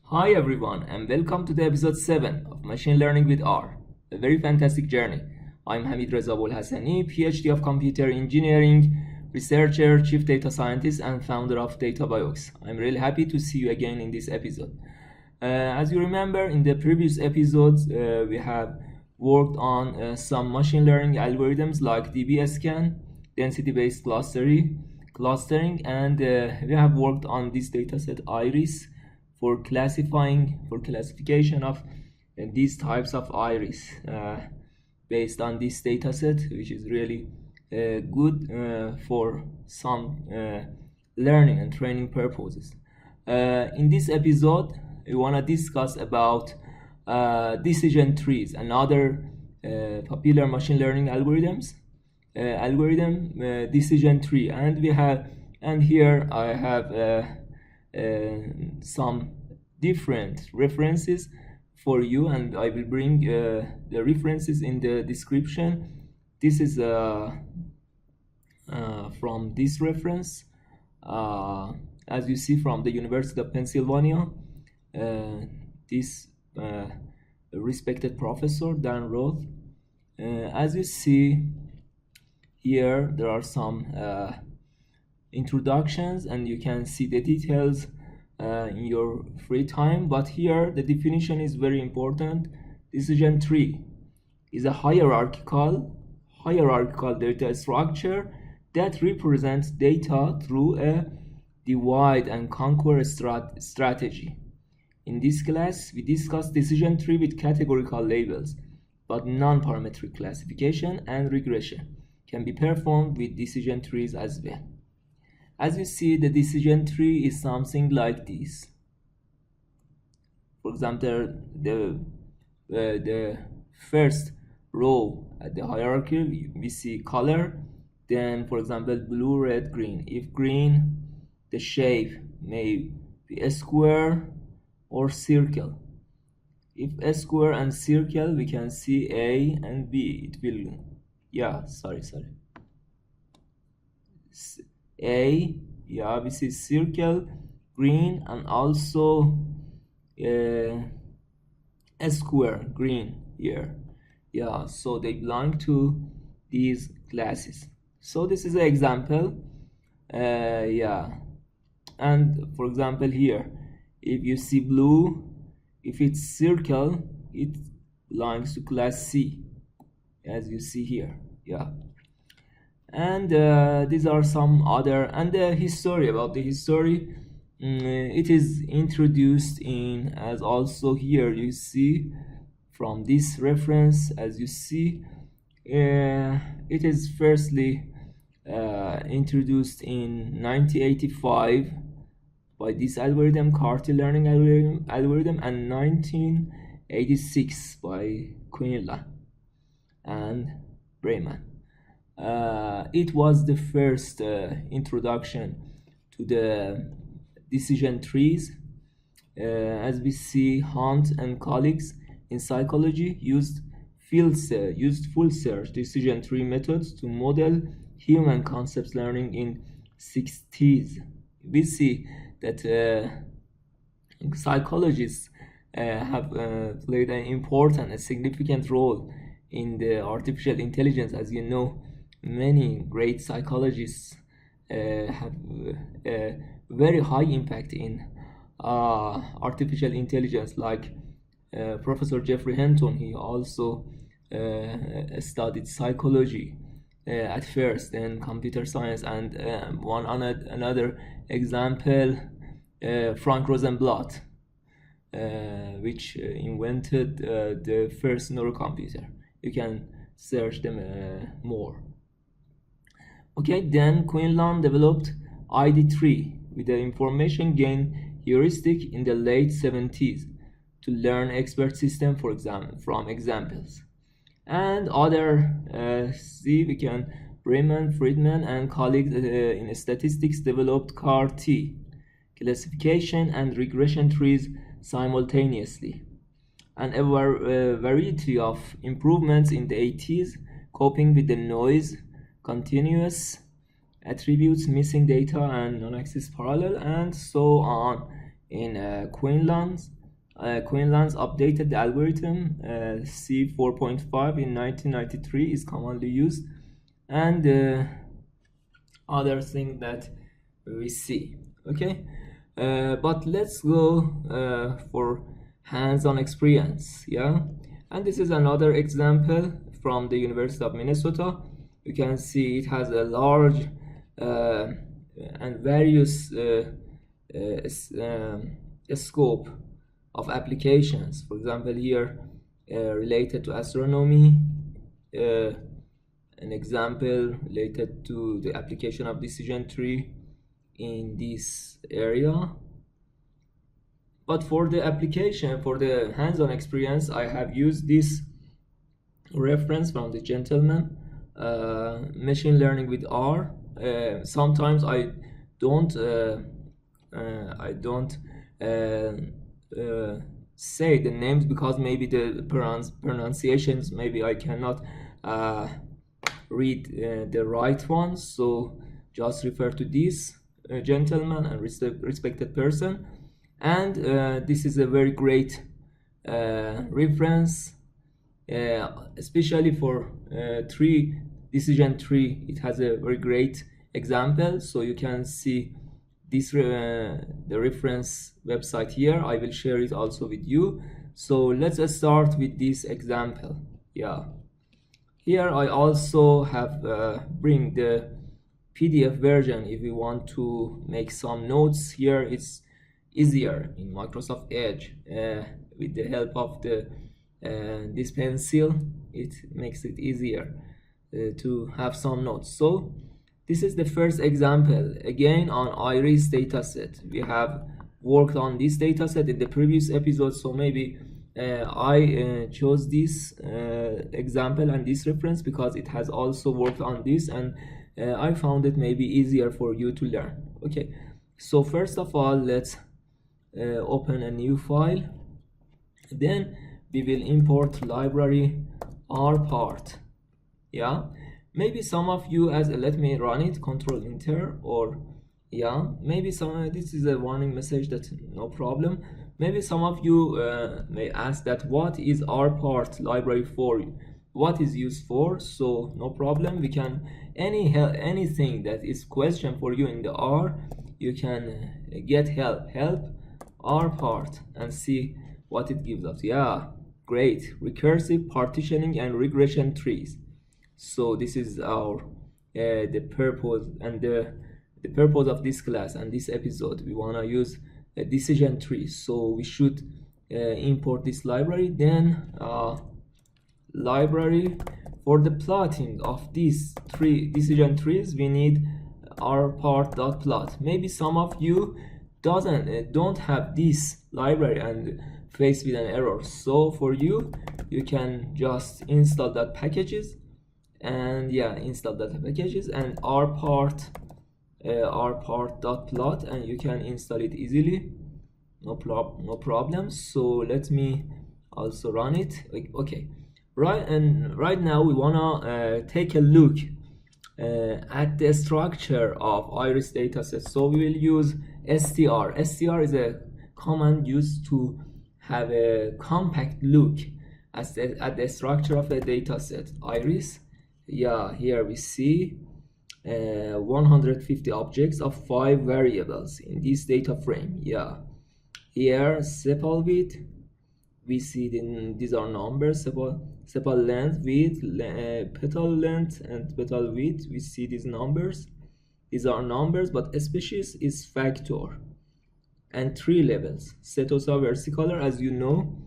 Hi everyone and welcome to the episode 7 of Machine Learning with R, a very fantastic journey. I'm Hamid Reza Hassani, PhD of Computer Engineering, researcher, chief data scientist and founder of DataBiox. I'm really happy to see you again in this episode. As you remember, in the previous episodes, we have worked on some machine learning algorithms like DBScan, density-based clustering, and we have worked on this dataset iris for classification of these types of iris based on this dataset, which is really good for some learning and training purposes. In this episode, we want to discuss about decision trees, another popular machine learning algorithm decision tree, and here I have some different references for you, and I will bring the references in the description. This is from this reference, as you see, from the University of Pennsylvania. This respected professor Dan Roth. As you see here, there are some introductions, and you can see the details in your free time, but here the definition is very important. Decision tree is a hierarchical data structure that represents data through a divide and conquer strategy. In this class, we discuss decision tree with categorical labels, but non-parametric classification and regression can be performed with decision trees as well. As you see, the decision tree is something like this. For example, the first row at the hierarchy, we see color. Then, for example, blue, red, green. If green, the shape may be a square or circle. If a square and circle, we can see A and B. It will, A, we see circle, green, and also a square, green here. So they belong to these classes. So this is an example. And for example here, if you see blue, if it's circle, it belongs to class C, as you see here. And these are some other, and the history, about the history, it is introduced in, as also here you see from this reference, as you see, it is firstly introduced in 1985 by this algorithm, Carty learning algorithm, and 1986 by Quinlan and Brayman. It was the first introduction to the decision trees. As we see, Hunt and colleagues in psychology used full search decision tree methods to model human concepts learning in 60s. We see that psychologists have played an important and significant role in the artificial intelligence. As you know, many great psychologists have a very high impact in artificial intelligence, like Professor Jeffrey Hinton. He also studied psychology at first, then computer science, and another example, Frank Rosenblatt, which invented the first neurocomputer. You can search them more. Okay, then Quinlan developed ID3 with the information gain heuristic in the late 70s to learn expert system from examples. And other we can Bremen, Friedman, and colleagues in statistics developed CAR-T classification and regression trees simultaneously, and a variety of improvements in the 80s, coping with the noise, continuous attributes, missing data, and non-axis parallel, and so on. In Quinlan's Queenlands updated the algorithm. C4.5 in 1993 is commonly used, and other thing that we see. Okay, but let's go for hands-on experience. Yeah, and this is another example from the University of Minnesota. You can see it has a large and various scope of applications. For example, here related to astronomy, an example related to the application of decision tree in this area. But for the application, for the hands-on experience, I have used this reference from the gentleman, machine learning with R. Sometimes I don't say the names because maybe the pronunciations, maybe I cannot read the right ones, so just refer to this gentleman and respected person. And this is a very great reference, especially for decision tree. It has a very great example, so you can see this the reference website here. I will share it also with you. So let's start with this example. Yeah, here I also have bring the PDF version. If you want to make some notes here, it's easier in Microsoft Edge with the help of the this pencil. It makes it easier to have some notes. So this is the first example, again on iris dataset. We have worked on this dataset in the previous episode, so maybe I chose this example and this reference because it has also worked on this, and I found it maybe easier for you to learn. Okay, so first of all, let's open a new file. Then we will import library rpart. Yeah, maybe some of you, as let me run it, Control Enter, or yeah, maybe some, this is a warning message that no problem. Maybe some of you may ask that what is rpart library for, what is used for. So no problem, we can anything that is question for you in the R, you can get help rpart and see what it gives us. Yeah, great, recursive partitioning and regression trees. So this is our the purpose and the purpose of this class and this episode. We want to use a decision tree, so we should import this library. Then library for the plotting of these three decision trees, we need rpart.plot. Maybe some of you don't have this library and faced with an error, so for you can just install that packages, and yeah, install data packages and rpart.plot, and you can install it easily, no problem. So let me also run it. Okay, right now we wanna take a look at the structure of iris dataset. So we will use str. Str is a command used to have a compact look at the structure of a dataset iris. Yeah, here we see 150 objects of 5 variables in this data frame. Yeah, here sepal width, we see these are numbers, sepal length, width, petal length and petal width. We see these numbers. These are numbers, but a species is factor. And 3 levels: Setosa versicolor, as you know,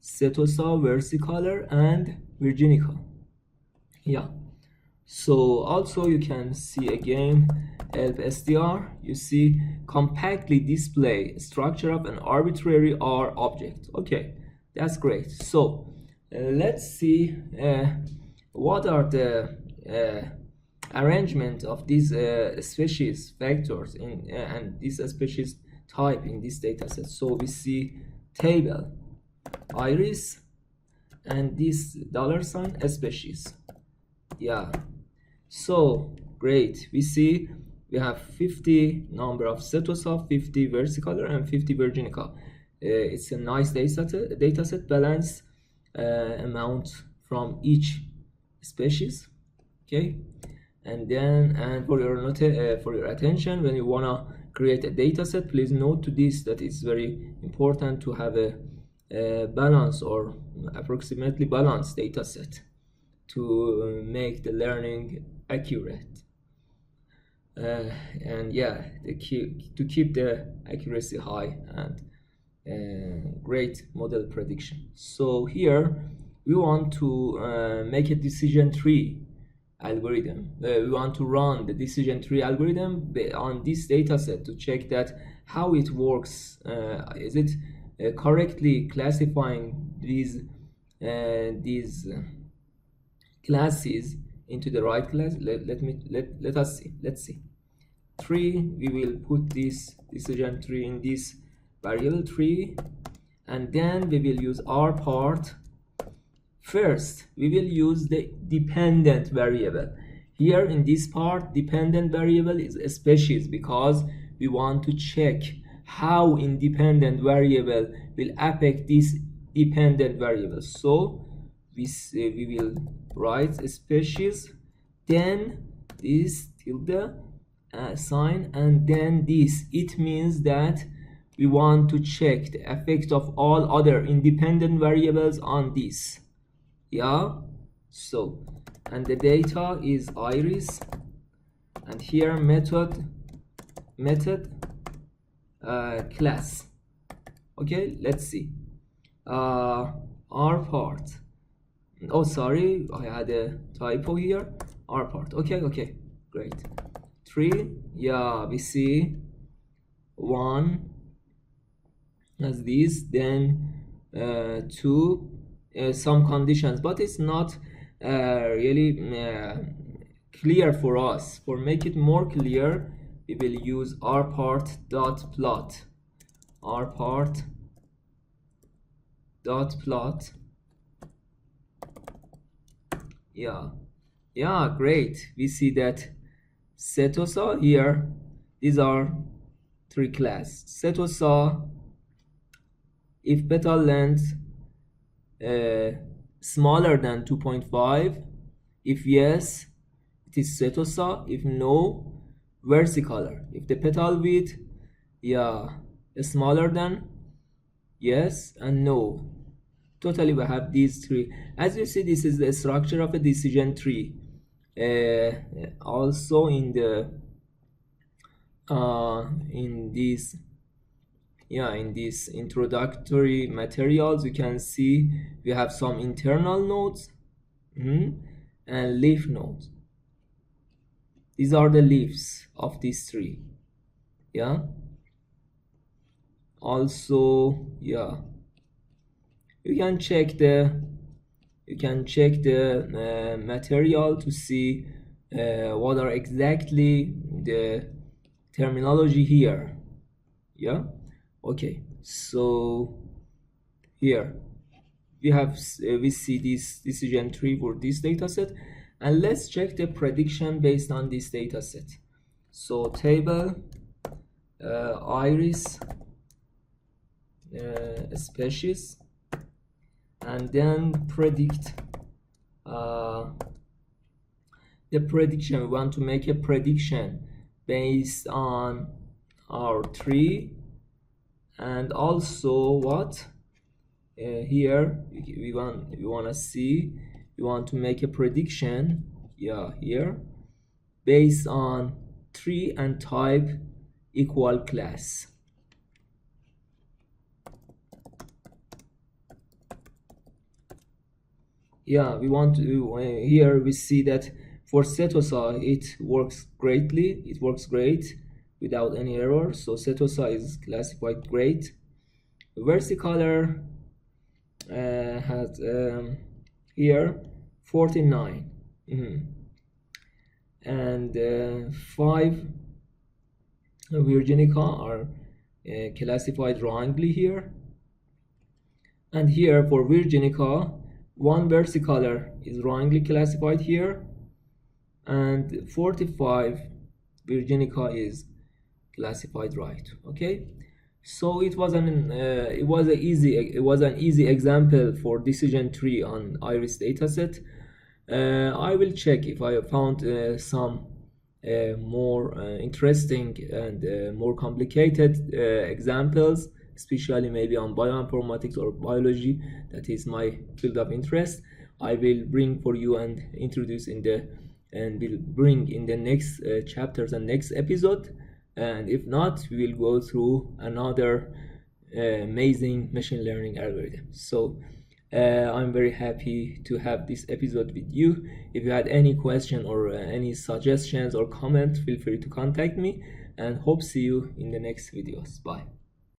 Setosa versicolor and Virginica. Yeah, so also you can see again help str. You see compactly display structure of an arbitrary R object. Okay, that's great. So let's see what are the arrangement of these species factors in and this species type in this dataset. So we see table iris and this $sign species. Yeah, so great. We see we have 50 number of Setosa, 50 versicolor and 50 Virginica. it's a nice data set balance amount from each species. Okay, and then for your attention, when you wanna create a data set, please note to this that it's very important to have a balance or approximately balanced data set to make the learning accurate. And yeah, to keep the accuracy high and great model prediction. So here we want to make a decision tree algorithm. We want to run the decision tree algorithm on this data set to check that how it works. Is it correctly classifying these classes into the right class? Let us see. Let's see. Tree, we will put this decision tree in this variable tree, and then we will use our part. First, we will use the dependent variable. Here in this part, dependent variable is a species because we want to check how independent variable will affect this dependent variable. So we will write a species, then this tilde sign, and then this. It means that we want to check the effect of all other independent variables on this. Yeah, so, and the data is iris, and here method class. Okay, let's see. Our part, oh sorry, I had a typo here. Our part, okay, great. 3, yeah, we see 1 as this, then 2, some conditions, but it's not really clear for us. For make it more clear, we will use our part dot plot. Our part dot plot. Yeah, great. We see that Setosa here, these are 3 class. Setosa, if petal length smaller than 2.5, if yes, it is Setosa. If no, versicolor. If the petal width, yeah, smaller than, yes, and no. Totally we have these 3. As you see, this is the structure of a decision tree. Also in the in this introductory materials, you can see we have some internal nodes and leaf nodes. These are the leaves of this tree. Yeah, also, yeah, you can check the material to see what are exactly the terminology here. Yeah, okay, so here we see this decision tree for this data set, and let's check the prediction based on this data set. So table iris species, and then predict the prediction. We want to make a prediction based on our tree, and also what here we want to make a prediction, yeah, here based on tree and type equal class. Yeah, we want to here we see that for Setosa it works great without any error. So Setosa is classified great. Versicolor has here 49 and 5 Virginica are classified wrongly here, and here for Virginica 1 versicolor is wrongly classified here, and 45 Virginica is classified right. Okay, So it was an easy example for decision tree on iris dataset. I will check if I found some more interesting and more complicated examples, especially maybe on bioinformatics or biology. That is my field of interest. I will bring for you and introduce in the and will bring in the next chapters and next episode. And if not, we will go through another amazing machine learning algorithm. So I'm very happy to have this episode with you. If you had any question or any suggestions or comment, feel free to contact me, and hope see you in the next videos. Bye.